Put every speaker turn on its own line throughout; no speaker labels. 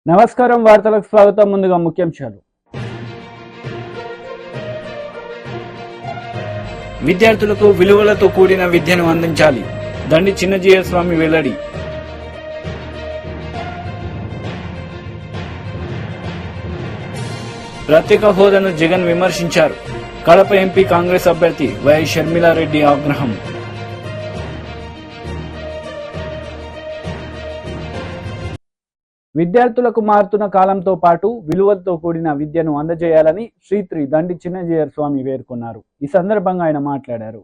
నమస్కారం, వార్తలకు స్వాగతం. ముందుగా ముఖ్యాంశాలు. విద్యార్థులకు విలువలతో కూడిన విద్యను అందించాలి, దండి చిన్నజీయర్ స్వామి వెల్లడి. ప్రత్యేక హోదాను జగన్ విమర్శించారు. కడప ఎంపీ కాంగ్రెస్ అభ్యర్థి వై షర్మిలారెడ్డి ఆగ్రహం. విద్యార్థులకు మారుతున్న కాలంతో పాటు విలువలతో కూడిన విద్యను అందజేయాలని శ్రీ దండి చిన్నజీయర్ స్వామి పేర్కొన్నారు. ఈ సందర్భంగా ఆయన మాట్లాడారు.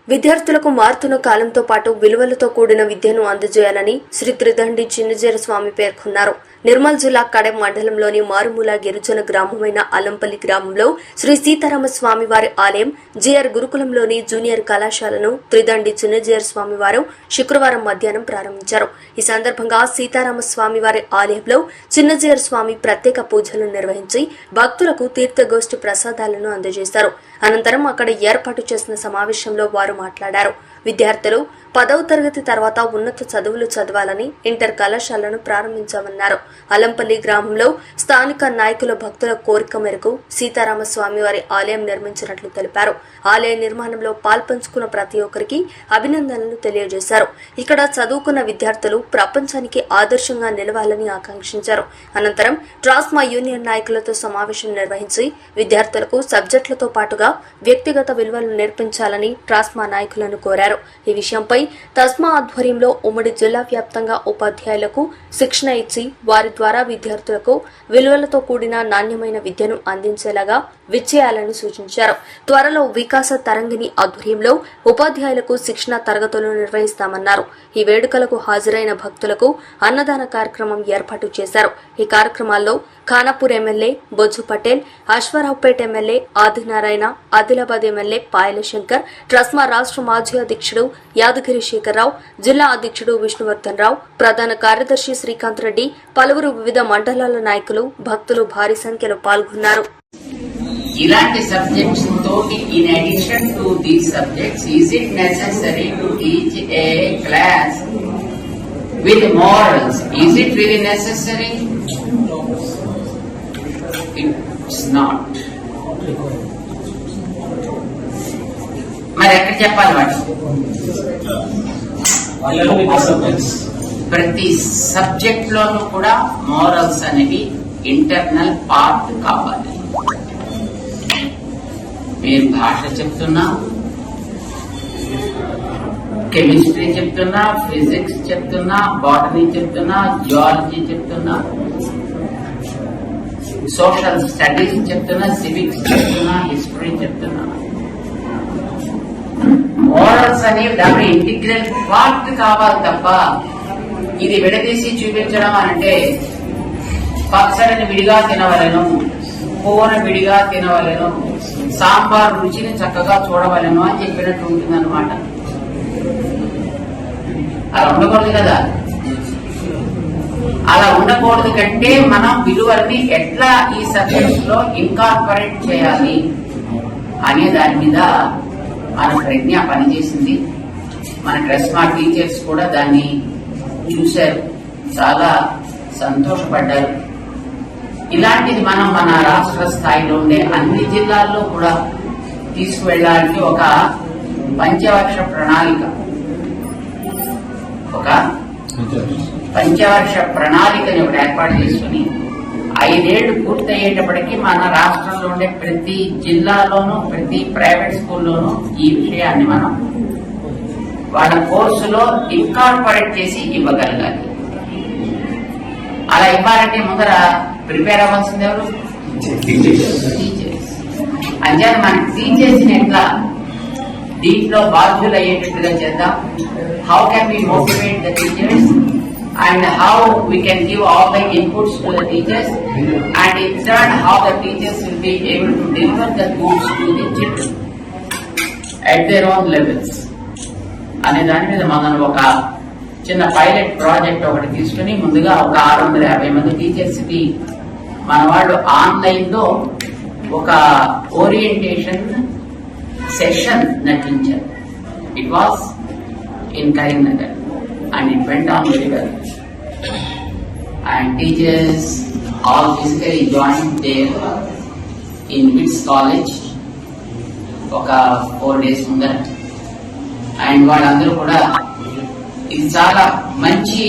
విద్యార్థులకు మారుతున్న కాలంతో పాటు విలువలతో కూడిన విద్యను అందజేయాలని శ్రీ త్రిదండి చిన్నజీయర్ స్వామి పేర్కొన్నారు. నిర్మల్ జిల్లా కడెం మండలంలోని మారుమూల గిరిజన గ్రామమైన అలంపల్లి గ్రామంలో శ్రీ సీతారామస్వామి వారి ఆలయం, జిఆర్ గురుకులంలోని జూనియర్ కళాశాలను త్రిదండి చిన్నజీయర్ స్వామి వారు శుక్రవారం మధ్యాహ్నం ప్రారంభించారు. ఈ సందర్భంగా సీతారామస్వామి వారి ఆలయంలో చిన్నజీయర్ స్వామి ప్రత్యేక పూజలు నిర్వహించి భక్తులకు తీర్థగోష్ఠి ప్రసాదాలను అందజేశారు. అనంతరం అక్కడ ఏర్పాటు చేసిన సమావేశంలో వారు మాట్లాడారు. విద్యార్థులు 10వ తరగతి తర్వాత ఉన్నత చదువులు చదవాలని ఇంటర్ కళాశాలను ప్రారంభించామన్నారు. అలంపల్లి గ్రామంలో స్థానిక నాయకుల భక్తుల కోరిక మేరకు సీతారామస్వామి వారి ఆలయం నిర్మించినట్లు తెలిపారు. ఆలయ నిర్మాణంలో పాల్పంచుకున్న ప్రతి ఒక్కరికి అభినందనలు తెలియజేశారు. ఇక్కడ చదువుకున్న విద్యార్థులు ప్రపంచానికి ఆదర్శంగా నిలవాలని ఆకాంక్షించారు. అనంతరం ట్రాస్మా యూనియన్ నాయకులతో సమావేశం నిర్వహించి విద్యార్థులకు సబ్జెక్టులతో పాటుగా వ్యక్తిగత విలువలు నేర్పించాలని ట్రాస్మా నాయకులను కోరారు. ఈ విషయంపై తస్మా ఆధ్వర్యంలో ఉమ్మడి జిల్లా వ్యాప్తంగా ఉపాధ్యాయులకు శిక్షణ ఇచ్చి వారి ద్వారా విద్యార్థులకు విలువలతో కూడిన నాణ్యమైన విద్యను అందించేలాగా విచ్చేయాలని సూచించారు. త్వరలో వికాస తరంగిణి ఆధ్వర్యంలో ఉపాధ్యాయులకు శిక్షణ తరగతులు నిర్వహిస్తామన్నారు. ఈ వేడుకలకు హాజరైన భక్తులకు అన్నదాన కార్యక్రమం ఏర్పాటు చేశారు. ఈ కార్యక్రమాల్లో Khanapur MLA Bojju Patel, Aswaraopeta MLA Adinarayana, Adilabad MLA Payal Shankar, TRSMA రాష్ట్ర మాజీ అధ్యక్షుడు యాదగిరి శేఖర్రావు, జిల్లా అధ్యక్షుడు విష్ణువర్ధన్ రావు, ప్రధాన కార్యదర్శి శ్రీకాంత్ రెడ్డి, పలువురు వివిధ మండలాల నాయకులు, భక్తులు భారీ సంఖ్యలో పాల్గొన్నారు.
ఇలాంటి సబ్జెక్ట్స్ తోటి in addition to these subjects is it necessary to teach a class with morals? Is it really necessary? It's not. మరి ఎక్కడ చెప్పాలి వాటి? ప్రతి సబ్జెక్ట్ లోనూ కూడా మోరల్స్ అనేవి ఇంటర్నల్ పార్ట్ కావాలి. మీరు భాష చెప్తున్నా, కెమిస్ట్రీ చెప్తున్నా, ఫిజిక్స్ చెప్తున్నా, బాటనీ చెప్తున్నా, జియాలజీ చెప్తున్నా, సోషల్ స్టడీస్ చెప్తున్నా, సివిక్స్ చెప్తున్నా, హిస్టరీ చెప్తున్నా, మోరల్స్ అనేవి దాని ఇంటిగ్రల్ పార్ట్ కావాలి తప్ప ఇది విడదీసి చూపించడం అంటే పచ్చడిని విడిగా తినవలను, పువ్వును విడిగా తినవలను, సాంబార్ రుచిని చక్కగా చూడవలను అని చెప్పినట్టు ఉంటుందన్నమాట. అలా ఉండకూడదు కదా. అలా ఉండకూడదు కంటే మనం విలువల్ని ఎట్లా ఈ సబ్జెక్ట్స్ లో ఇన్కార్పొరేట్ చేయాలి అనే దాని మీద మన ప్రజ్ఞ పనిచేసింది. మన ట్రస్మా టీచర్స్ కూడా దాన్ని చూశారు, చాలా సంతోషపడ్డారు. ఇలాంటిది మనం మన రాష్ట్ర స్థాయిలో ఉండే అన్ని జిల్లాల్లో కూడా తీసుకువెళ్ళాలని ఒక పంచవర్ష ప్రణాళికని ఒకటి ఏర్పాటు చేసుకుని 5 ఏళ్లు పూర్తయ్యేటప్పటికీ మన రాష్ట్రంలో ఉండే ప్రతి జిల్లాలోనూ ప్రతి ప్రైవేట్ స్కూల్లోనూ ఈ విషయాన్ని మనం వాళ్ళ కోర్సులో ఇన్కార్పొరేట్ చేసి ఇవ్వగలగాలి. అలా ఇవ్వాలంటే ముందర ప్రిపేర్ అవ్వాల్సింది ఎవరు? టీచర్స్. అంచేత మన టీచర్స్ ని ఎట్లా దీంట్లో బాధ్యులు అయ్యేటట్టుగా చేద్దాం. How can we motivate the teachers and how we can give all the inputs to the teachers, and in turn how the teachers will be able to deliver the goods to the children at their own levels అనే దాని మీద మనం ఒక చిన్న pilot project ఒకటి తీసుకుని ముందుగా ఒక 650 మంది టీచర్స్ కి మన వాళ్ళు ఆన్లైన్ లో ఒక ఓరియంటేషన్ సెషన్ నటించారు. It was in Karimnagar and it went on very well. and teachers all physically joined there in Wits College ఒక 4 days ముందర. అండ్ వాళ్ళందరూ కూడా ఇది చాలా మంచి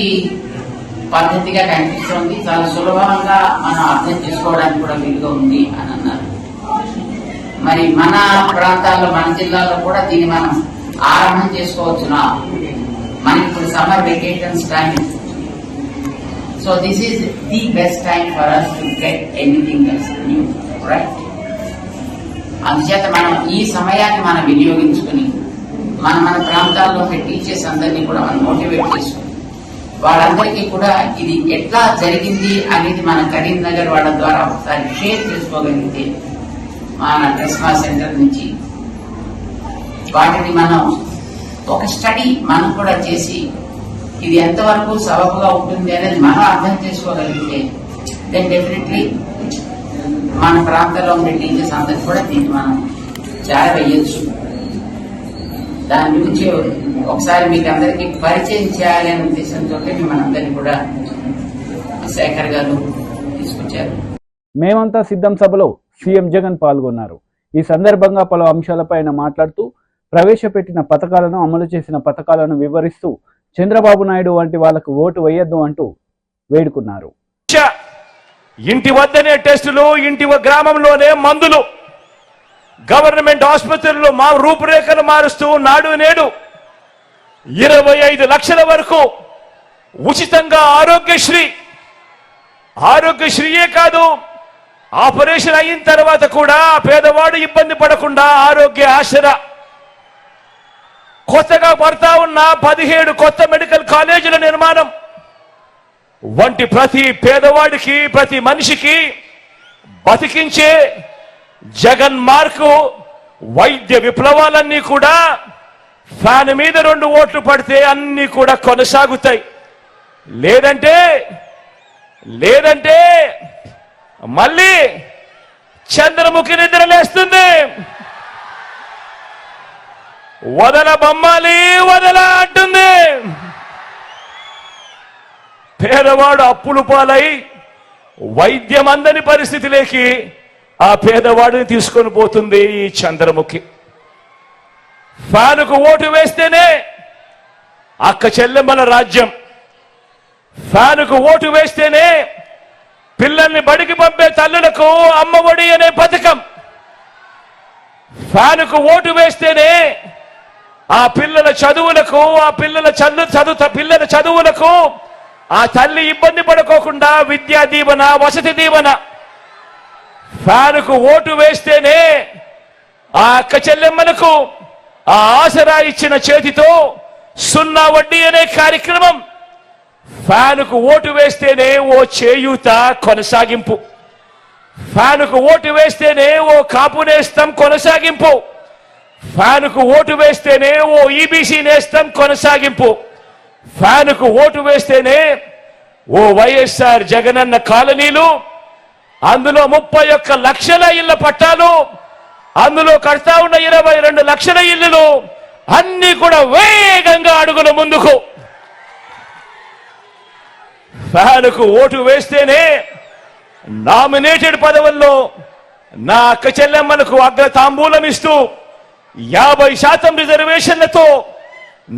పద్ధతిగా కనిపిస్తుంది, చాలా సులభంగా మనం అర్థం చేసుకోవడానికి కూడా వీలుగా ఉంది అని అన్నారు. మరి మన ప్రాంతాల్లో, మన జిల్లాలో కూడా దీన్ని మనం ఆరంభం చేసుకోవచ్చునా? మనకి ఇప్పుడు summer vacations time, so this is the best time for us to get anything else new, right? అందుచేత మనం ఈ సమయాన్ని మనం వినియోగించుకుని మన ప్రాంతాల్లో టీచర్స్ అందరినీ కూడా మనం మోటివేట్ చేసుకుని వాళ్ళందరికీ కూడా ఇది ఎట్లా జరిగింది అనేది మన కరీంనగర్ వాళ్ళ ద్వారా ఒకసారి షేర్ చేసుకోగలిగితే మన ట్రెస్మా సెంటర్ నుంచి వాటిని మనం ఒక స్టడీ మనం కూడా చేసి ఇది ఎంతవరకు సబబుగా ఉంటుంది అనేది మనం అర్థం చేసుకోగలిగితే దెన్ డెఫినెట్లీ మన ప్రాంతంలో ఉండే టీచర్స్ అందరికి కూడా దీన్ని మనం చేరవేయచ్చు. దాని గురించి ఒకసారి మీకు అందరికీ పరిచయం చేయాలనే ఉద్దేశంతో మిమ్మల్ని అందరినీ కూడా శేఖర్ గారు తీసుకొచ్చారు.
మేమంతా సిద్ధం సభలో సీఎం జగన్ పాల్గొన్నారు. ఈ సందర్భంగా పలు అంశాలపై ఆయన మాట్లాడుతూ ప్రవేశపెట్టిన పథకాలను, అమలు చేసిన పథకాలను వివరిస్తూ చంద్రబాబు నాయుడు వంటి వాళ్లకు ఓటు వేయొద్దు అంటూ వేడుకున్నారు.
ఇంటి వద్దనే టెస్టులు, ఇంటి గ్రామంలోనే మందులు, గవర్నమెంట్ ఆసుపత్రుల్లో మా రూపురేఖలు మారుస్తూ నాడు నేడు 25 లక్షల వరకు ఉచితంగా ఆరోగ్యశ్రీయే కాదు, ఆపరేషన్ అయిన తర్వాత కూడా పేదవాడు ఇబ్బంది పడకుండా ఆరోగ్య ఆసరా, కొత్తగా పడతా ఉన్న 17 కొత్త మెడికల్ కాలేజీల నిర్మాణం వంటి ప్రతి పేదవాడికి, ప్రతి మనిషికి బతికించే జగన్ మార్కు వైద్య విప్లవాలన్నీ కూడా ఫ్యాన్ మీద 2 ఓట్లు పడితే అన్ని కూడా కొనసాగుతాయి. లేదంటే మళ్ళీ చంద్రముఖి నిద్రలేస్తుంది. వదల బొమ్మాలి వదల అంటుంది. పేదవాడు అప్పులు పాలై వైద్యం అందని పరిస్థితిలోకి ఆ పేదవాడిని తీసుకొని పోతుంది ఈ చంద్రముఖి. ఫ్యానుకు ఓటు వేస్తేనే అక్క చెల్లెమ్మల రాజ్యం, ఫ్యానుకు ఓటు వేస్తేనే పిల్లల్ని బడికి పంపే తల్లులకు అమ్మఒడి అనే పథకం, ఫ్యానుకు ఓటు వేస్తేనే ఆ పిల్లల చదువులకు, పిల్లల చదువులకు ఆ తల్లి ఇబ్బంది పడుకోకుండా విద్యా దీవెన, వసతి దీవెన. ఫ్యానుకు ఓటు వేస్తేనే ఆ అక్క చెల్లెమ్మలకు ఆ ఆసరా ఇచ్చిన చేతితో 0 వడ్డీ అనే కార్యక్రమం. ఫ్యానుకు ఓటు వేస్తేనే ఓ చేయూత కొనసాగింపు, ఫ్యానుకు ఓటు వేస్తేనే ఓ కాపు నేస్తం కొనసాగింపు, ఫ్యానుకు ఓటు వేస్తేనే ఓ ఈబీసీ నేస్తం కొనసాగింపు, ఫ్యానుకు ఓటు వేస్తేనే ఓ వైఎస్ఆర్ జగనన్న కాలనీలు, అందులో 31 లక్షల ఇళ్ల పట్టాలు, అందులో కడతా ఉన్న 22 లక్షల ఇళ్లు అన్ని కూడా వేగంగా అడుగుల ముందుకు. ఫ్యానుకు ఓటు వేస్తేనే నామినేటెడ్ పదవుల్లో నా అక్క చెల్లెమ్మలకు అగ్ర తాంబూలం ఇస్తూ 50% రిజర్వేషన్లతో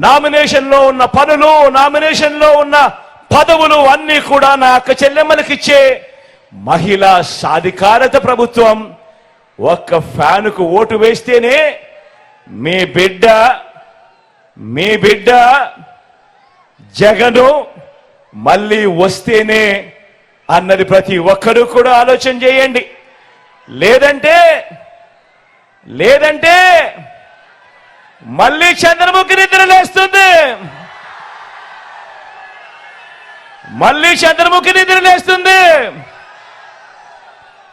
నామినేషన్లో ఉన్న పనులు, నామినేషన్లో ఉన్న పదవులు అన్ని కూడా నా అక్క చెల్లెమ్మలకు ఇచ్చే మహిళా సాధికారత ప్రభుత్వం. ఒక్క ఫ్యానుకు ఓటు వేస్తేనే మీ బిడ్డ జగను మళ్ళీ వస్తేనే అన్నది ప్రతి ఒక్కరూ కూడా ఆలోచన చేయండి. లేదంటే మళ్ళీ చంద్రముఖి నిద్రలేస్తుంది,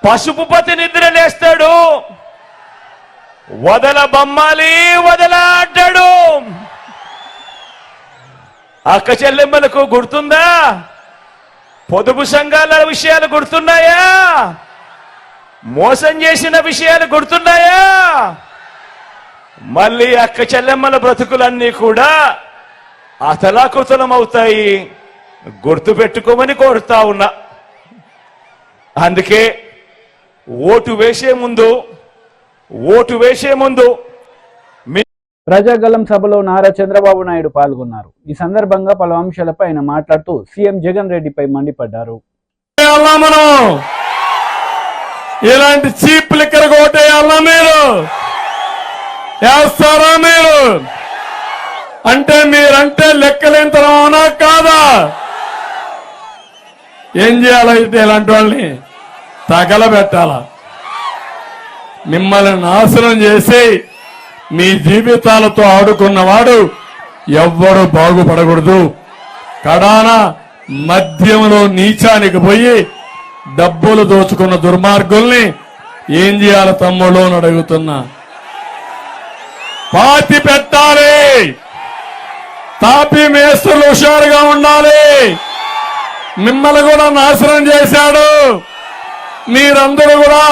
పసుపుపతి నిద్రలేస్తాడు. వదల బొమ్మాలి వదల అంటాడు. అక్క చెల్లెమ్మలకు గుర్తుందా? పొదుపు సంఘాల విషయాలు గుర్తున్నాయా? మోసం చేసిన విషయాలు గుర్తున్నాయా? మళ్ళీ అక్క చెల్లెమ్మల బ్రతుకులన్నీ కూడా అతలాకుతలం అవుతాయి. గుర్తు పెట్టుకోమని కోరుతా ఉన్నా. అందుకే ఓటు వేసే ముందు
ప్రజాగలం సభలో నారా చంద్రబాబు నాయుడు పాల్గొన్నారు. ఈ సందర్భంగా పలు అంశాలపై ఆయన మాట్లాడుతూ సీఎం జగన్ రెడ్డిపై మండిపడ్డారు.
మనం ఇలాంటి చీప్ లిక్కర్ కోటేయాలా మీరు? వేస్తారా మీరు? అంటే మీరంటే లెక్కలేంతరం అవునా కాదా? ఏం చేయాలైతే ఇలాంటి వాళ్ళని తగలబెట్టాలా? మిమ్మల్ని నాశనం చేసి మీ జీవితాలతో ఆడుకున్నవాడు ఎవ్వడు బాగుపడకూడదు. కడాన మద్యంలో నీచానికి పోయి డబ్బులు దోచుకున్న దుర్మార్గుల్ని ఏం చేయాలి తమ్ముళ్ళు అని అడుగుతున్నా. పాతి పెట్టాలి. తాపి మేస్తులు హుషారుగా ఉండాలి. మిమ్మల్ని కూడా నాశనం చేశాడు. మీరందరూ కూడా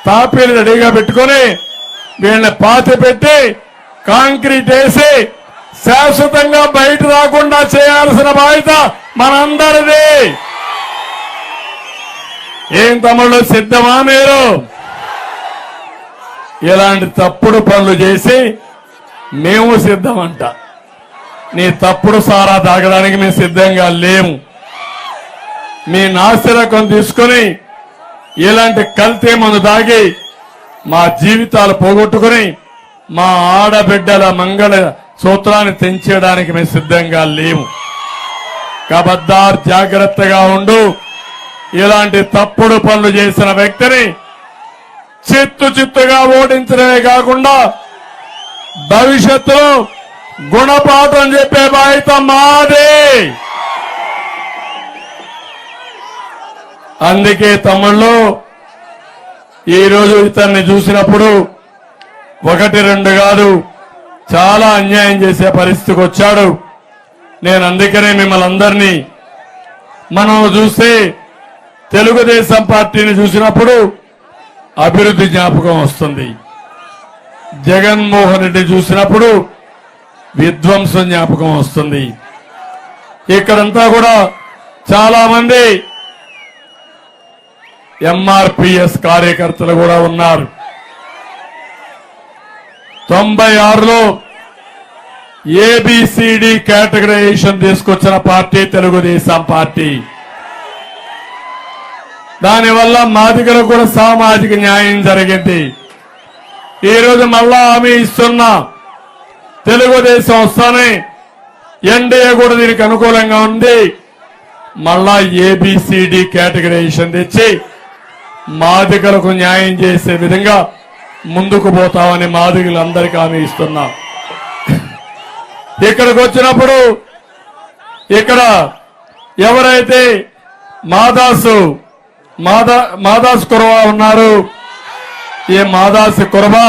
తాపీలు రెడీగా పెట్టుకొని వీళ్ళని పాతి పెట్టి కాంక్రీట్ వేసి శాశ్వతంగా బయట రాకుండా చేయాల్సిన బాధ్యత మనందరిది. ఏం తమ్ముళ్ళు సిద్ధమా మీరు? ఇలాంటి తప్పుడు పనులు చేసి మేము సిద్ధమంట. నీ తప్పుడు సారా తాగడానికి మేము సిద్ధంగా లేము. మీ నాసిరకం తీసుకుని ఇలాంటి కల్తీ మందు తాగి మా జీవితాలు పోగొట్టుకుని మా ఆడబిడ్డల మంగళ సూత్రాన్ని తెంచేయడానికి మేము సిద్ధంగా లేము. కబద్దార్ జాగ్రత్తగా ఉండు. ఇలాంటి తప్పుడు పనులు చేసిన వ్యక్తిని చిత్తుగా ఓడించడమే కాకుండా భవిష్యత్తులో గుణపాఠం చెప్పే బాధ్యత మాదే. అందుకే తమ్ముళ్ళు ఈరోజు ఇతన్ని చూసినప్పుడు ఒకటి రెండు కాదు చాలా అన్యాయం చేసే పరిస్థితికి వచ్చాడు. నేను అందుకనే మిమ్మల్ని అందరినీ మనం చూస్తే తెలుగుదేశం పార్టీని చూసినప్పుడు అభివృద్ధి జ్ఞాపకం వస్తుంది. జగన్మోహన్ రెడ్డి చూసినప్పుడు విధ్వంసం జ్ఞాపకం వస్తుంది. ఇక్కడంతా కూడా చాలా మంది ఎంఆర్పిఎస్ కార్యకర్తలు కూడా ఉన్నారు. 96లో ఏబిసిడి కేటగరైజేషన్ తీసుకొచ్చిన పార్టీ తెలుగుదేశం పార్టీ. దానివల్ల మాదిగలకు కూడా సామాజిక న్యాయం జరిగింది. ఈరోజు మళ్ళా హామీ ఇస్తున్నా తెలుగుదేశం వస్తానే ఎన్డీఏ కూడా దీనికి అనుకూలంగా ఉంది. మళ్ళా ఏబిసిడి కేటగరైజేషన్ తెచ్చి మాదిగలకు న్యాయం చేసే విధంగా ముందుకు పోతామని మాదిగలందరికీ హామీ ఇస్తున్నా. ఇక్కడికి వచ్చినప్పుడు ఇక్కడ ఎవరైతే మాదాసు కురవా ఉన్నారు, ఈ మాదాసు కురవా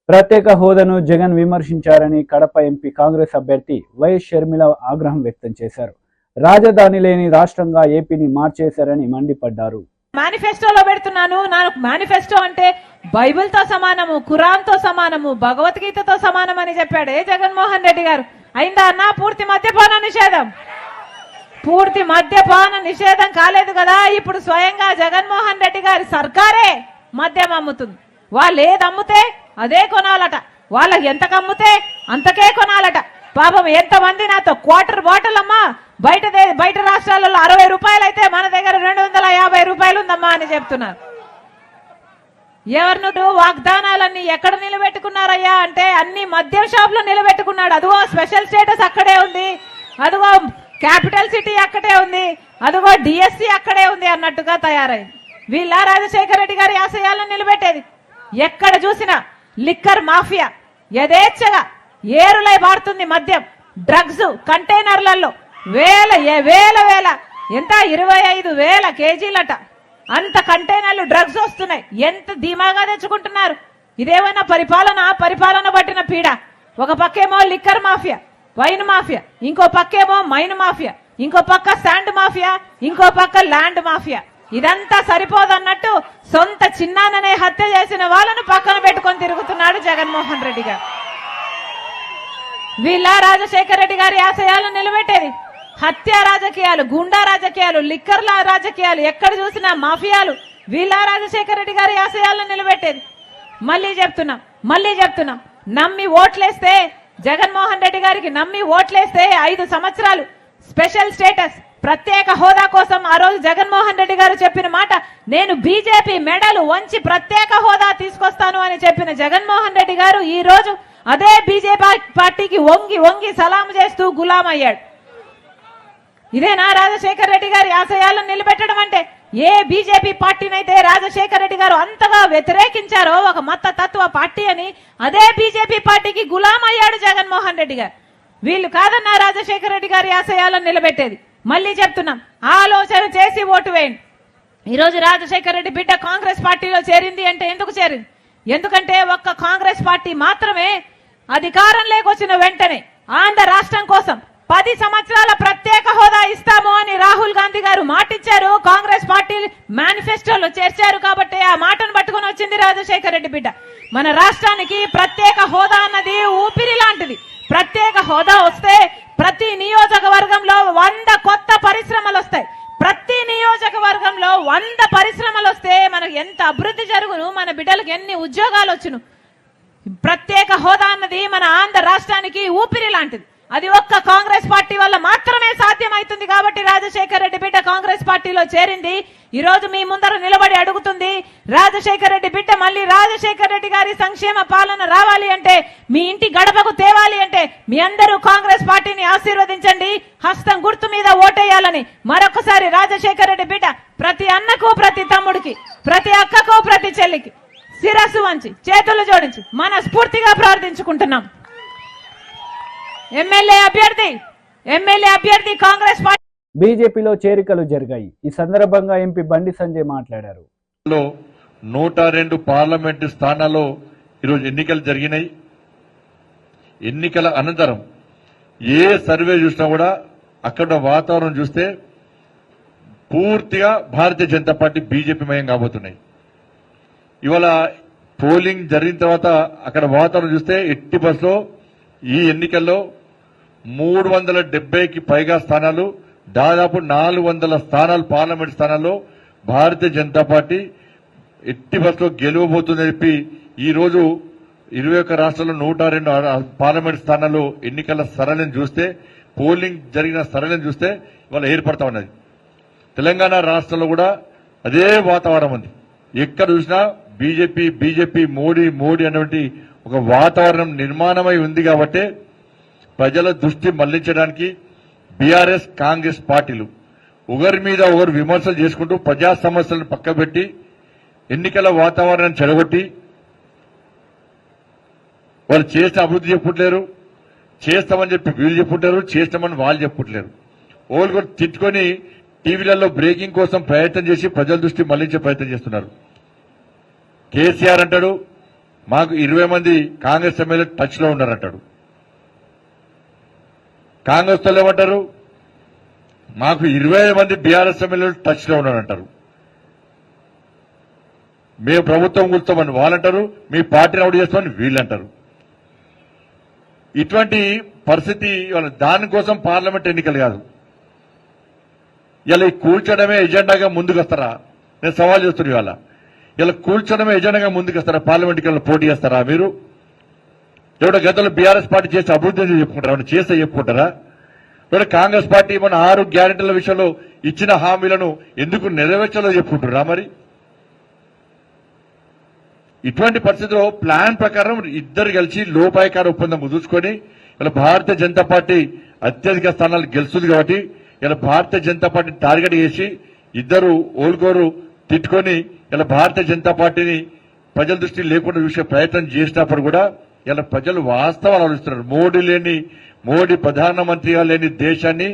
ప్రత్యేక హోదాను జగన్ విమర్శించారని కడప ఎంపీ కాంగ్రెస్ అభ్యర్థి వైఎస్ షర్మిల ఆగ్రహం వ్యక్తం చేశారు. రాజధాని లేని రాష్ట్రంగా ఏపీని మార్చేశారని మండిపడ్డారు.
మేనిఫెస్టోలో పెడుతున్నాను. నాకు మేనిఫెస్టో అంటే బైబిల్ తో సమానము, ఖురాన్ తో సమానము, భగవద్గీతతో సమానం అని చెప్పాడు జగన్మోహన్ రెడ్డి గారు. అయిందా అన్న? పూర్తి మద్యపాన నిషేధం కాలేదు కదా. ఇప్పుడు స్వయంగా జగన్మోహన్ రెడ్డి గారి సర్కారే మద్యం అమ్ముతుంది. వాళ్ళు ఏది అమ్ముతే అదే కొనాలట. వాళ్ళకి ఎంతకు అమ్ముతే అంతకే కొనాలట. పాపం ఎంతమంది నాతో క్వార్టర్ బాటిల్ అమ్మా బయట రాష్ట్రాలలో 60 రూపాయలు అయితే మన దగ్గర 250 రూపాయలు ఉందమ్మా అని చెప్తున్నారు. ఎవరినూ వాగ్దానాలన్నీ ఎక్కడ నిలబెట్టుకున్నారయ్యా అంటే అన్ని మద్యం షాప్ లో నిలబెట్టుకున్నాడు. అదిగో స్పెషల్ స్టేటస్ అక్కడే ఉంది, అదిగో క్యాపిటల్ సిటీ అక్కడే ఉంది, అదిగో డిఎస్సి అక్కడే ఉంది అన్నట్టుగా తయారైంది. వీళ్ళ రాజశేఖర రెడ్డి గారి ఆశయాలను నిలబెట్టేది. ఎక్కడ చూసినా లిక్కర్ మాఫియా యథేచ్ఛగా ఏరులై బారుతుంది. మద్యం డ్రగ్స్ కంటైనర్లలో వేల ఎంత 25,000 కేజీలట అంత కంటైనర్లు డ్రగ్స్ వస్తున్నాయి. ఎంత ధీమాగా తెచ్చుకుంటున్నారు. ఇదేమైనా పరిపాలన పట్టిన పీడ. ఒక పక్కేమో లిక్కర్ మాఫియా, వైన్ మాఫియా, ఇంకో పక్కేమో మైన్ మాఫియా, ఇంకో పక్క శాండ్ మాఫియా, ఇంకో పక్క ల్యాండ్ మాఫియా. ఇదంతా సరిపోదన్నట్టు సొంత చిన్నాననే హత్య చేసిన వాళ్ళను పక్కన పెట్టుకొని తిరుగుతున్నాడు జగన్మోహన్ రెడ్డి గారు. వీళ్ళ రాజశేఖర రెడ్డి గారి ఆశయాలను నిలబెట్టేది. హత్య రాజకీయాలు, గుండా రాజకీయాలు, లిక్కర్ల రాజకీయాలు, ఎక్కడ చూసినా మాఫియాలు. వీళ్ళ రాజశేఖర రెడ్డి గారి ఆశయాలను నిలబెట్టేది. మళ్ళీ చెప్తున్నా నమ్మి ఓట్లేస్తే, జగన్మోహన్ రెడ్డి గారికి నమ్మి ఓట్లేస్తే 5 సంవత్సరాలు స్పెషల్ స్టేటస్, ప్రత్యేక హోదా కోసం ఆ రోజు జగన్మోహన్ రెడ్డి గారు చెప్పిన మాట, నేను బీజేపీ మెడలు వంచి ప్రత్యేక హోదా తీసుకొస్తాను అని చెప్పిన జగన్మోహన్ రెడ్డి గారు ఈ రోజు అదే బీజేపీ పార్టీకి వంగి సలాం చేస్తూ గులాం అయ్యాడు. ఇదేనా రాజశేఖర రెడ్డి గారి ఆశయాలను నిలబెట్టడం అంటే? ఏ బీజేపీ పార్టీనైతే రాజశేఖర రెడ్డి గారు అంతగా వ్యతిరేకించారో, ఒక మత తత్వ పార్టీ అని, అదే బీజేపీ పార్టీకి గులాం అయ్యాడు జగన్మోహన్ రెడ్డి గారు. వీళ్ళు కాదన్నా రాజశేఖర రెడ్డి గారి ఆశయాలను నిలబెట్టేది. మళ్ళీ చెప్తున్నాం, ఆలోచన చేసి ఓటు వేయండి. ఈరోజు రాజశేఖర రెడ్డి బిడ్డ కాంగ్రెస్ పార్టీలో చేరింది అంటే ఎందుకు చేరింది? ఎందుకంటే ఒక్క కాంగ్రెస్ పార్టీ మాత్రమే అధికారంలోకి వచ్చిన వెంటనే ఆంధ్ర రాష్ట్రం కోసం 10 సంవత్సరాల ప్రత్యేక హోదా ఇస్తాము అని రాహుల్ గాంధీ గారు మాటిచ్చారు. కాంగ్రెస్ పార్టీ మేనిఫెస్టోలో చేర్చారు. కాబట్టి ఆ మాటను పట్టుకుని వచ్చింది రాజశేఖర రెడ్డి బిడ్డ. మన రాష్ట్రానికి ప్రత్యేక హోదా అన్నది ఊపిరి లాంటిది. ప్రత్యేక హోదా వస్తే ప్రతి నియోజకవర్గంలో 100 కొత్త పరిశ్రమలు వస్తాయి. ప్రతి నియోజకవర్గంలో 100 పరిశ్రమలు వస్తే మనకు ఎంత అభివృద్ధి జరుగును, మన బిడ్డలకు ఎన్ని ఉద్యోగాలు వచ్చును. ప్రత్యేక హోదా అన్నది మన ఆంధ్ర రాష్ట్రానికి ఊపిరి లాంటిది. అది ఒక్క కాంగ్రెస్ పార్టీ వల్ల మాత్రమే సాధ్యమవుతుంది. కాబట్టి రాజశేఖర రెడ్డి బిడ్డ కాంగ్రెస్ పార్టీలో చేరింది. ఈ రోజు మీ ముందర నిలబడి అడుగుతుంది, రాజశేఖర రెడ్డి బిడ్డ మళ్ళీ రాజశేఖర రెడ్డి గారి సంక్షేమ పాలన రావాలి అంటే, మీ ఇంటి గడపకు తేవాలి అంటే, మీ అందరూ కాంగ్రెస్ పార్టీని ఆశీర్వదించండి, హస్తం గుర్తు మీద ఓటేయాలని మరొకసారి రాజశేఖర రెడ్డి బిడ్డ ప్రతి అన్నకు, ప్రతి తమ్ముడికి, ప్రతి అక్కకు, ప్రతి చెల్లికి శిరస్సు వంచి చేతులు జోడించి మనస్ఫూర్తిగా ప్రార్థించుకుంటున్నాం. ఎమ్మెల్యే అభ్యర్థి కాంగ్రెస్ పార్టీ.
బీజేపీలో చేరికలు జరిగాయి. ఈ సందర్భంగా ఎంపీ బండి సంజయ్ మాట్లాడారు.
102 పార్లమెంటు స్థానాల్లో ఈరోజు ఎన్నికలు జరిగినాయి. ఎన్నికల అనంతరం ఏ సర్వే చూసినా కూడా అక్కడ వాతావరణం చూస్తే పూర్తిగా భారతీయ జనతా పార్టీ బీజేపీ మయం కాబోతున్నాయి. ఇవాళ పోలింగ్ జరిగిన తర్వాత అక్కడ వాతావరణం చూస్తే ఎట్టి బస్లో ఈ ఎన్నికల్లో 370కి పైగా స్థానాలు, దాదాపు 400 స్థానాలు, పార్లమెంట్ స్థానాల్లో భారతీయ జనతా పార్టీ ఎట్టి బస్లో గెలవబోతుందని చెప్పి ఈ రోజు 21 రాష్ట్రాల్లో 102 పార్లమెంట్ స్థానాల్లో ఎన్నికల సరళిని చూస్తే, పోలింగ్ జరిగిన సరళిని చూస్తే ఇవాళ ఏర్పడతా ఉన్నది. తెలంగాణ రాష్ట్రంలో కూడా అదే వాతావరణం ఉంది. ఎక్కడ చూసినా బీజేపీ మోడీ అన్నటువంటి ఒక వాతావరణం నిర్మాణమై ఉంది. కాబట్టి ప్రజల దృష్టి మళ్లించడానికి బీఆర్ఎస్, కాంగ్రెస్ పార్టీలు ఒకరి మీద ఒకరు విమర్శలు చేసుకుంటూ ప్రజా సమస్యలను పక్కబెట్టి ఎన్నికల వాతావరణాన్ని చెడగొట్టి వాళ్ళు చేసిన అభివృద్ధి చెప్పుట్లేరు, చేస్తామని చెప్పి వీళ్ళు చెప్పుంటారు, చేస్తామని వాళ్ళు చెప్పుట్లేరు. వాళ్ళు కూడా తిట్టుకొని టీవీలలో బ్రేకింగ్ కోసం ప్రయత్నం చేసి ప్రజల దృష్టి మళ్లించే ప్రయత్నం చేస్తున్నారు. కేసీఆర్ అంటాడు మాకు 20 మంది కాంగ్రెస్ ఎమ్మెల్యే టచ్ లో ఉన్నారంటాడు. కాంగ్రెస్ వాళ్ళు ఏమంటారు మాకు 20 మంది బీఆర్ఎస్ ఎమ్మెల్యేలు టచ్ లో ఉన్నారంటారు. మేము ప్రభుత్వం కూర్చోమని వాళ్ళంటారు, మీ పార్టీని అవుట్ చేస్తామని వీళ్ళంటారు. ఇటువంటి పరిస్థితి దానికోసం పార్లమెంట్ ఎన్నికలు కాదు. ఇలా కూల్చడమే ఎజెండాగా ముందుకు వస్తారా? నేను సవాల్ చేస్తున్నా. ఇవాళ ఇలా కూల్చడమే ఎజెండాగా ముందుకు వస్తారా? పార్లమెంట్ ఎన్నికల్లో పోటీ చేస్తారా? మీరు ఎవడో గతంలో బీఆర్ఎస్ పార్టీ చేస్తే అభివృద్ధి చెప్పుకుంటారా? ఏమైనా చేస్తే చెప్పుకుంటారా? ఎవడో కాంగ్రెస్ పార్టీ మన 6 గ్యారెంటీల విషయంలో ఇచ్చిన హామీలను ఎందుకు నెరవేర్చాలో చెప్పుకుంటారా? మరి ఇటువంటి పరిస్థితిలో ప్లాన్ ప్రకారం ఇద్దరు కలిసి లోపాయకార ఒప్పందం కుదుర్చుకొని ఇలా భారతీయ జనతా పార్టీ అత్యధిక స్థానాలు గెలుస్తుంది. కాబట్టి ఇలా భారతీయ జనతా పార్టీ టార్గెట్ చేసి ఇద్దరు ఓల్గోరు తిట్టుకొని ఇలా భారతీయ జనతా పార్టీని ప్రజల దృష్టి లేకుండా చూసే ప్రయత్నం చేసినప్పుడు కూడా ఇలా ప్రజలు వాస్తవాలు ఆలోచిస్తున్నారు. మోడీ ప్రధానమంత్రిగా లేని దేశాన్ని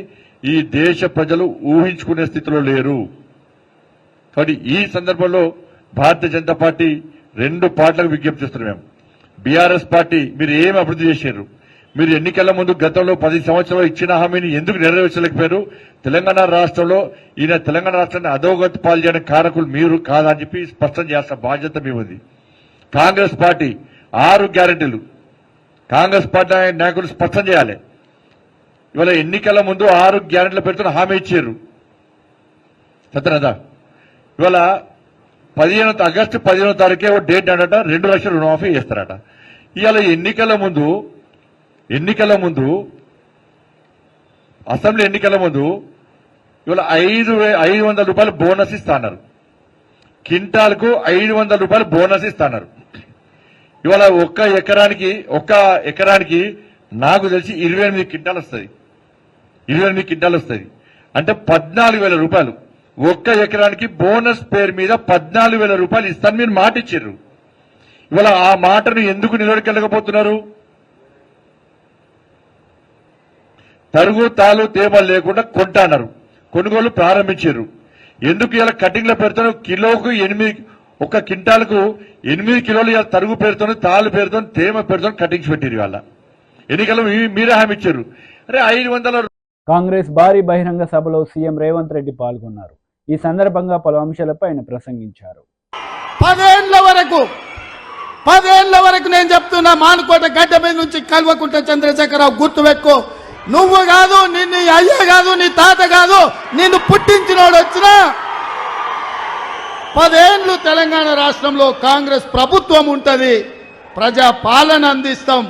ఈ దేశ ప్రజలు ఊహించుకునే స్థితిలో లేరు. కాబట్టి ఈ సందర్భంలో భారతీయ జనతా పార్టీ 2 పార్టీలకు విజ్ఞప్తి చేస్తున్నాం. మేము బీఆర్ఎస్ పార్టీ మీరు ఏమి అభివృద్ధి చేశారు? మీరు ఎన్నికల ముందు గతంలో 10 సంవత్సరాలు ఇచ్చిన హామీని ఎందుకు నెరవేర్చలేకపోయారు? తెలంగాణ రాష్ట్రంలో తెలంగాణ రాష్ట్రాన్ని అధోగతి పాలు చేయడానికి కారకులు మీరు కాదని చెప్పి స్పష్టం చేయాల్సిన బాధ్యత మీది. కాంగ్రెస్ పార్టీ 6 గ్యారెంటీలు కాంగ్రెస్ పార్టీ నాయకులు స్పష్టం చేయాలి. ఇవాళ ఎన్నికల ముందు 6 గ్యారెంటీల పేరుతో హామీ ఇచ్చారు సత్యనాథ. ఇవాళ ఆగస్టు 15వ తారీఖే డేట్ అడట 2 లక్షల రుణమాఫీ చేస్తారట. ఇవాళ ఎన్నికల ముందు అసెంబ్లీ ఎన్నికల ముందు ఇవాళ 500 రూపాయలు బోనస్ ఇస్తాన్నారు. క్వింటాల్కు 500 రూపాయలు బోనస్ ఇస్తాన్నారు. ఇవాళ ఒక్క ఎకరానికి నాకు తెలిసి 28 క్వింటాలు వస్తుంది. 28 క్వింటాలు వస్తుంది అంటే 14,000 రూపాయలు ఒక్క ఎకరానికి బోనస్ పేరు మీద 14,000 రూపాయలు ఇస్తాను మీరు మాట ఇచ్చారు. ఇవాళ ఆ మాటను ఎందుకు నిలబెట్టుకెళ్ళకపోతున్నారు? తరుగు తాలు తేమలు లేకుండా కొంటాన్నారు, కొనుగోలు ప్రారంభించారు. ఎందుకు ఇలా కటింగ్ల పేరుతో కిలోకు 8 ఒక క్వింటాలకు 8 కిలోలు ఇలా తరుగు పేరుతో తాలు పేరుతో తేమ పేరుతో కటింగ్స్ పెట్టారు. ఇవాళ ఎన్నికలు మీరే హామీ ఇచ్చారు. అరే 500.
కాంగ్రెస్ భారీ బహిరంగ సభలో సీఎం రేవంత్ రెడ్డి పాల్గొన్నారు. ఈ సందర్భంగా పలు అంశాలపై ఆయన ప్రసంగించారు.
10 ఏళ్ల వరకు నేను చెప్తున్నా, మానుకోట గడ్డ మీద నుంచి కల్వకుంట చంద్రశేఖరరావు గుర్తుపెట్టుకో, నువ్వు కాదు, నిన్ను అయ్య కాదు, నీ తాత కాదు, నిన్ను పుట్టించినోడు వచ్చినా 10 ఏళ్లు తెలంగాణ రాష్ట్రంలో కాంగ్రెస్ ప్రభుత్వం ఉంటది. ప్రజా పాలన అందిస్తాం.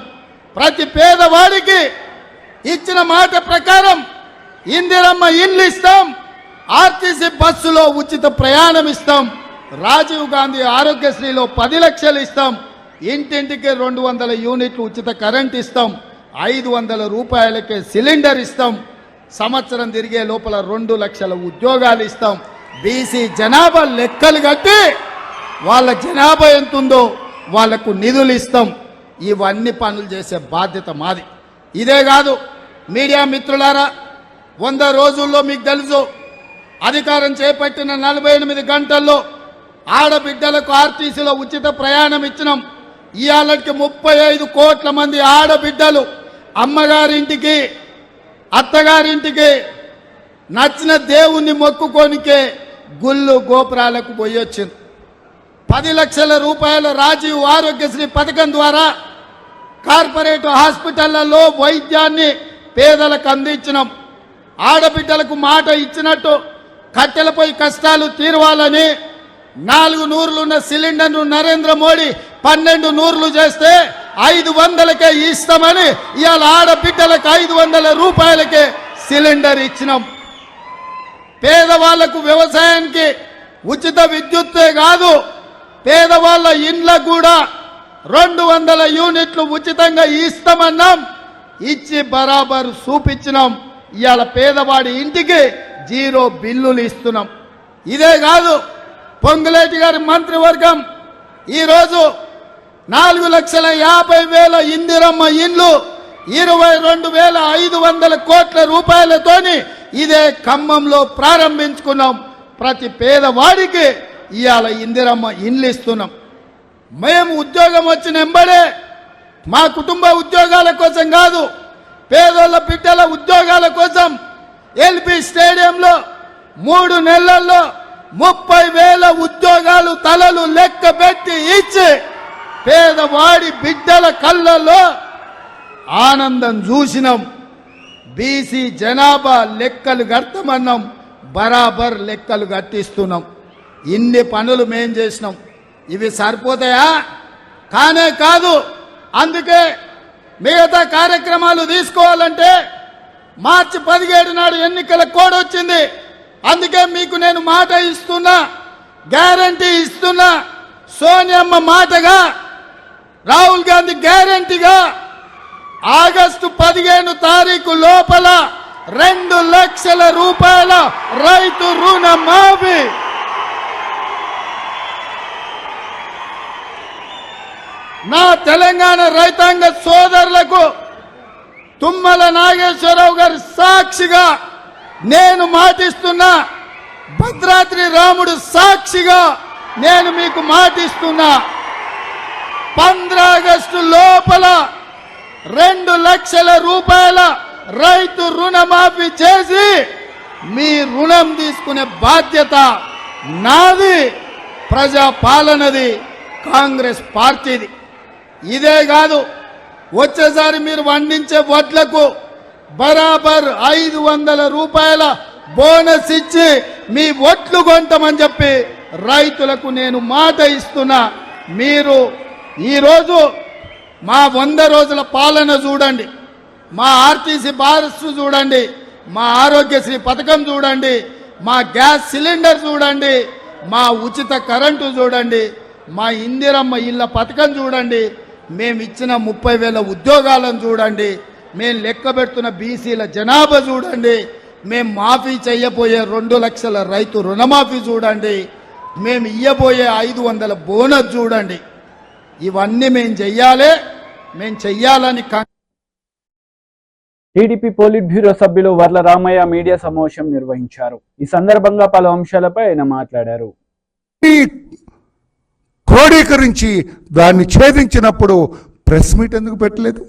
ప్రతి పేదవాడికి ఇచ్చిన మాట ప్రకారం ఇందిరమ్మ ఇండ్లు ఇస్తాం, ఆర్టీసీ బస్సులో ఉచిత ప్రయాణం ఇస్తాం, రాజీవ్ గాంధీ ఆరోగ్యశ్రీలో 10 లక్షలు ఇస్తాం, ఇంటింటికి 200 యూనిట్లు ఉచిత కరెంట్ ఇస్తాం, 500 రూపాయలకే సిలిండర్ ఇస్తాం, సంవత్సరం తిరిగే లోపల 2 లక్షల ఉద్యోగాలు ఇస్తాం, బీసీ జనాభా లెక్కలు కట్టి వాళ్ళ జనాభా ఎంతుందో వాళ్లకు నిధులు ఇస్తాం. ఇవన్నీ పనులు చేసే బాధ్యత మాది. ఇదే కాదు మీడియా మిత్రులారా, 100 రోజుల్లో మీకు తెలుసు అధికారం చేపట్టిన 48 గంటల్లో ఆడబిడ్డలకు ఆర్టీసీలో ఉచిత ప్రయాణం ఇచ్చినాం. ఇవాళకి 35 కోట్ల మంది ఆడబిడ్డలు అమ్మగారింటికి అత్తగారింటికి నచ్చిన దేవుణ్ణి మొక్కుకోనికే గుళ్ళు గోపురాలకు పోయొచ్చింది. 10 లక్షల రూపాయల రాజీవ్ ఆరోగ్యశ్రీ పథకం ద్వారా కార్పొరేట్ హాస్పిటళ్లలో వైద్యాన్ని పేదలకు అందించినాం. ఆడబిడ్డలకు మాట ఇచ్చినట్టు కట్టెలపై కష్టాలు తీరవాలని 4 నూర్లున్న సిలిండర్ను నరేంద్ర మోడీ 12 నూర్లు చేస్తే 500కే ఇస్తామని ఇవాళ ఆడబిడ్డలకు 500 రూపాయలకే సిలిండర్ ఇచ్చినాం. పేదవాళ్లకు వ్యవసాయానికి ఉచిత విద్యుత్తే కాదు, పేదవాళ్ల ఇండ్లకు కూడా 200 యూనిట్లు ఉచితంగా ఇస్తామన్నాం. ఇచ్చి బరాబరు చూపించినాం. ఇవాళ పేదవాడి ఇంటికి 0 బిల్లులు ఇస్తున్నాం. ఇదే కాదు, పొంగులేటి గారి మంత్రివర్గం ఈరోజు 4,50,000 ఇందిరమ్మ ఇండ్లు 22,500 కోట్ల రూపాయలతోని ఇదే ఖమ్మంలో ప్రారంభించుకున్నాం. ప్రతి పేదవాడికి ఇవాళ ఇందిరమ్మ ఇండ్లు ఇస్తున్నాం. మేము ఉద్యోగం వచ్చిన ఎంబడే మా కుటుంబ ఉద్యోగాల కోసం కాదు, పేదోళ్ళ బిడ్డల ఉద్యోగాల కోసం ఎల్బీ స్టేడియంలో 3 నెలల్లో 30,000 ఉద్యోగాలు తలలు లెక్క పెట్టి ఇచ్చి పేదవాడి బిడ్డల కళ్ళల్లో ఆనందం చూసినాం. బీసీ జనాభా లెక్కలు కడతామన్నాం, బరాబర్ లెక్కలు కట్టిస్తున్నాం. ఇన్ని పనులు మేం చేసినాం. ఇవి సరిపోతాయా? కానే కాదు. అందుకే మిగతా కార్యక్రమాలు తీసుకోవాలంటే మార్చి 17 నాడు ఎన్నికల కోడ్ వచ్చింది. అందుకే మీకు నేను మాట ఇస్తున్నా, గ్యారంటీ ఇస్తున్నా. సోనియమ్మ మాటగా, రాహుల్ గాంధీ గ్యారంటీగా ఆగస్టు 15 తారీఖు లోపల 2 లక్షల రూపాయల రైతు రుణ మాఫీ. నా తెలంగాణ రైతాంగ సోదరులకు తుమ్మల నాగేశ్వరరావు గారి సాక్షిగా నేను మాటిస్తున్నా, భద్రాద్రి రాముడు సాక్షిగా నేను మీకు మాటిస్తున్నా, 15 ఆగస్టు లోపల 2 లక్షల రూపాయల రైతు రుణమాఫీ చేసి మీ రుణం తీసుకునే బాధ్యత నాది. ప్రజా పాలనది కాంగ్రెస్ పార్టీది. ఇదే కాదు, వచ్చేసారి మీరు పండించే వడ్లకు బరాబర్ 500 రూపాయల బోనస్ ఇచ్చి మీ ఒట్లు కొంటామని చెప్పి రైతులకు నేను మాట ఇస్తున్నా. మీరు ఈరోజు మా 100 రోజుల పాలన చూడండి, మా ఆర్టీసీ బస్ చూడండి, మా ఆరోగ్యశ్రీ పథకం చూడండి, మా గ్యాస్ సిలిండర్ చూడండి, మా ఉచిత కరెంటు చూడండి, మా ఇందిరమ్మ ఇళ్ళ పథకం చూడండి, మేము ఇచ్చిన 30,000 ఉద్యోగాలను చూడండి, మేము లెక్క పెడుతున్న బీసీల జనాభా చూడండి, మేము మాఫీ చేయబోయే 2 లక్షల రైతు రుణమాఫీ చూడండి, మేము ఇయ్యబోయే 500 బోనస్ చూడండి. ఇవన్నీ మేము చెయ్యాలని
టీడీపీ పోలిట్ బ్యూరో సభ్యులు వర్ల రామయ్య మీడియా సమావేశం నిర్వహించారు. ఈ సందర్భంగా పలు అంశాలపై ఆయన మాట్లాడారు.
క్రోడీకరించి దాన్ని ఛేదించినప్పుడు ప్రెస్ మీట్ ఎందుకు పెట్టలేదు?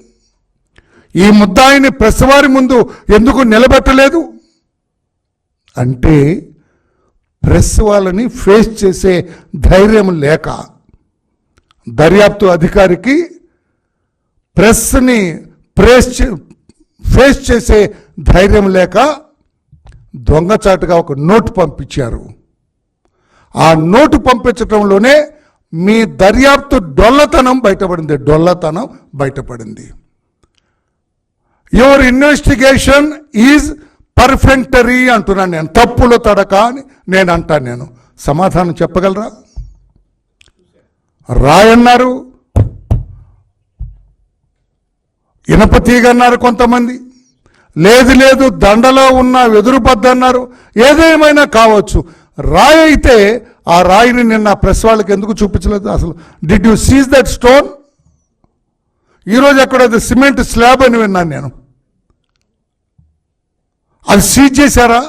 ఈ ముద్దాయిని ప్రెస్ వారి ముందు ఎందుకు నిలబెట్టలేదు? అంటే ప్రెస్ వాళ్ళని ఫేస్ చేసే ధైర్యం లేక, దర్యాప్తు అధికారికి ప్రెస్ని ఫేస్ చేసే ధైర్యం లేక దొంగచాటుగా ఒక నోటు పంపించారు. ఆ నోటు పంపించడంలోనే మీ దర్యాప్తు డొల్లతనం బయటపడింది. యువర్ ఇన్వెస్టిగేషన్ ఈజ్ పర్ఫెక్టరీ అంటున్నాను నేను, తప్పులు తడక అని నేను అంటాను. నేను సమాధానం చెప్పగలరా? రాయన్నారు, ఇనపతీగన్నారు కొంతమంది, లేదు దండలో ఉన్న వెదురుపద్దు అన్నారు. ఏదేమైనా కావచ్చు, రాయి అయితే ఆ రాయిని నిన్న ప్రెస్ వాళ్ళకి ఎందుకు చూపించలేదు? అసలు did you seize that stone? ఈరోజు ఎక్కడ సిమెంట్ స్లాబ్ అని విన్నాను నేను, అది సీజ్ చేశారా?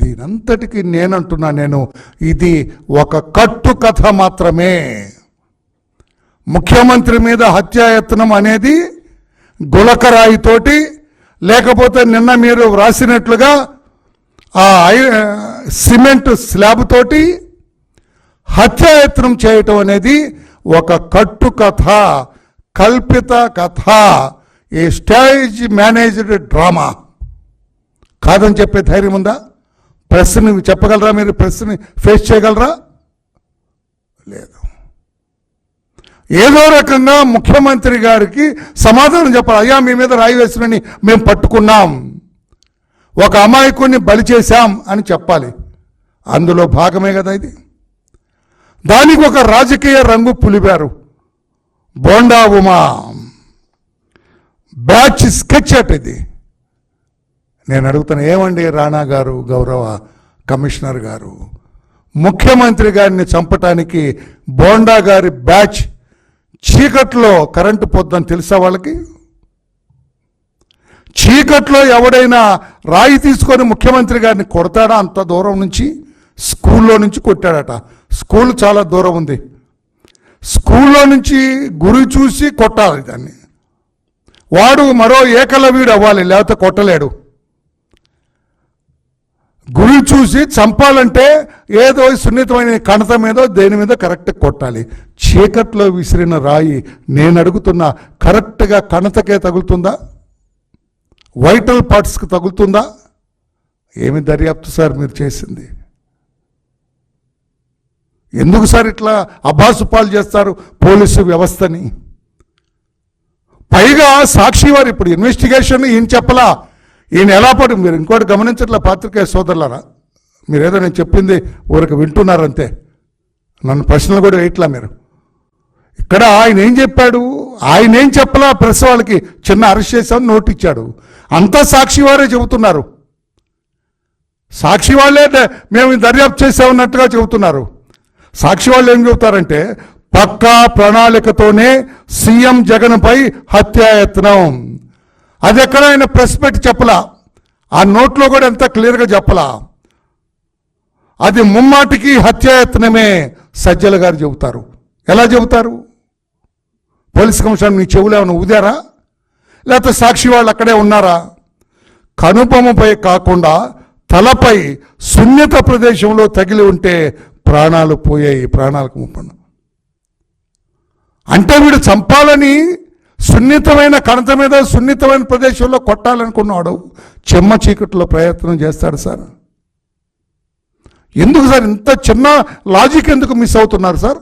దీనంతటికి నేనంటున్నా, నేను ఇది ఒక కట్టు కథ మాత్రమే. ముఖ్యమంత్రి మీద హత్యాయత్నం అనేది గులకరాయితోటి, లేకపోతే నిన్న మీరు వ్రాసినట్లుగా ఆ సిమెంట్ స్లాబ్ తోటి హత్యాయత్నం చేయటం అనేది ఒక కట్టు కథ, కల్పిత కథ, ఏ స్టేజ్ మేనేజ్డ్ డ్రామా కాదని చెప్పే ధైర్యం ఉందా? ప్రెస్ని చెప్పగలరా? మీరు ప్రెస్ని ఫేస్ చేయగలరా? లేదు. ఏదో రకంగా ముఖ్యమంత్రి గారికి సమాధానం చెప్పాలి. అయ్యా, మీ మీద రాయి వేసుకుని మేము పట్టుకున్నాం, ఒక అమాయకుడిని బలి చేశాం అని చెప్పాలి. అందులో భాగమే కదా ఇది. దానికి ఒక రాజకీయ రంగు పులిపారు. బోండా ఉమా బ్యాచ్ స్కెచ్ అట్ ఇది. నేను అడుగుతాను, ఏమండి రాణా గారు, గౌరవ కమిషనర్ గారు, ముఖ్యమంత్రి గారిని చంపటానికి బోండా గారి బ్యాచ్ చీకట్లో కరెంటు పొద్దని తెలుసా వాళ్ళకి? చీకట్లో ఎవడైనా రాయి తీసుకొని ముఖ్యమంత్రి గారిని కొడతాడా? అంత దూరం నుంచి, స్కూల్లో నుంచి కొట్టాడట. స్కూల్ చాలా దూరం ఉంది. స్కూల్లో నుంచి గురి చూసి కొట్టాలి దాన్ని. వాడు మరో ఏకలవ్యుడు అవ్వాలి, లేకపోతే కొట్టలేడు. గురి చూసి చంపాలంటే ఏదో సున్నితమైన కణత మీదో దేని మీద కరెక్ట్ కొట్టాలి. చీకట్లో విసిరిన రాయి నేను అడుగుతున్నా, కరెక్ట్గా కణతకే తగులుతుందా? వైటల్ పార్ట్స్కి తగులుతుందా? ఏమి దర్యాప్తు సార్ మీరు చేసింది? ఎందుకు సార్ ఇట్లా అబాసుపాలు చేస్తారు పోలీసు వ్యవస్థని? పైగా సాక్షి వారు ఇప్పుడు ఇన్వెస్టిగేషన్ ఈయన చెప్పలా, ఈయన ఎలా పడు. మీరు ఇంకోటి గమనించట్లా పాత్రికేయ సోదరులారా, మీరేదో నేను చెప్పింది ఊరికి వింటున్నారంతే, నన్ను ప్రశ్నలు కూడా వేయట్లా మీరు. ఇక్కడ ఆయన ఏం చెప్పాడు, ఆయన ఏం చెప్పలా. ప్రెస్ వాళ్ళకి చిన్న అరెస్ట్ చేశామని నోట్ ఇచ్చాడు. అంతా సాక్షి వారే చెబుతున్నారు. సాక్షి వాళ్ళే మేము దర్యాప్తు చేసామన్నట్టుగా చెబుతున్నారు. సాక్షి వాళ్ళు ఏం చెబుతారంటే, పక్కా ప్రణాళికతోనే సీఎం జగన్పై హత్యాయత్నం. అది ఎక్కడ ఆయన ప్రెస్ పెట్టి చెప్పలా, ఆ నోట్లో కూడా ఎంత క్లియర్గా చెప్పలా. అది ముమ్మాటికి హత్యాయత్నమే సజ్జల గారు చెబుతారు. ఎలా చెబుతారు? పోలీస్ కమిషనర్ మీ చెవులు ఏమైనా ఊదారా? లేకపోతే సాక్షి వాళ్ళు అక్కడే ఉన్నారా? కనుబొమ్మపై కాకుండా తలపై సున్నిత ప్రదేశంలో తగిలి ఉంటే ప్రాణాలు పోయాయి, ప్రాణాలకు ముప్పను. అంటే వీడు చంపాలని సున్నితమైన కణత మీద సున్నితమైన ప్రదేశంలో కొట్టాలనుకున్నాడు చెమ్మ చీకట్లో ప్రయత్నం చేస్తాడు సార్. ఎందుకు సార్ ఇంత చిన్న లాజిక్ ఎందుకు మిస్ అవుతున్నారు సార్?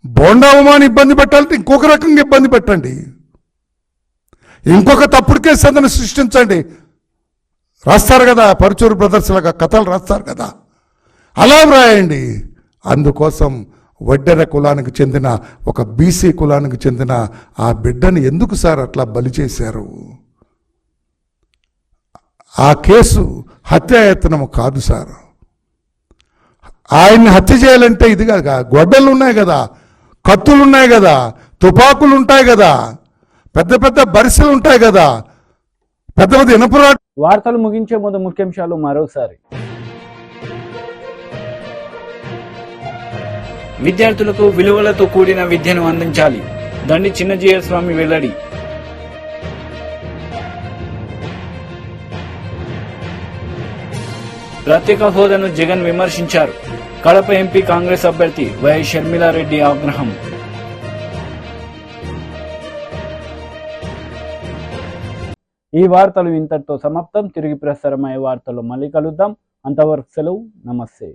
బోండావమాని ఇబ్బంది పెట్టాలంటే ఇంకొక రకంగా ఇబ్బంది పెట్టండి, ఇంకొక తప్పుడు కేసు అతను సృష్టించండి. రాస్తారు కదా పరుచూరు బ్రదర్స్ లాగా కథలు రాస్తారు కదా, అలా వ్రాయండి. అందుకోసం వడ్డెర కులానికి చెందిన ఒక బీసీ కులానికి చెందిన ఆ బిడ్డని ఎందుకు సార్ అట్లా బలి చేశారు? ఆ కేసు హత్యాయత్నము కాదు సార్. ఆయన్ని హత్య చేయాలంటే ఇది కాదు, గొడ్డలు ఉన్నాయి కదా, కత్తులు ఉన్నాయి కదా, తుపాకులు ఉంటాయి కదా, పెద్ద పెద్ద బరిసెలు ఉంటాయి కదా, పెద్ద పెద్ద ఇనపరా.
వార్తలు ముగించే ముందు ముఖ్యాంశాలు మరోసారి. విద్యార్థులకు విలువలతో కూడిన విద్యను అందించాలి, దండి చిన్నజీయర్ స్వామి వెల్లడి. ప్రత్యేక హోదాను జగన్ విమర్శించారు, కడప ఎంపీ కాంగ్రెస్ అభ్యర్థి వై షర్మిలారెడ్డి ఆగ్రహం. ఈ వార్తలు ఇంతటితో సమాప్తం. తిరిగి ప్రసారమయ్యే వార్తల్లో మళ్ళీ కలుద్దాం. అంతవరకు సెలవు, నమస్తే.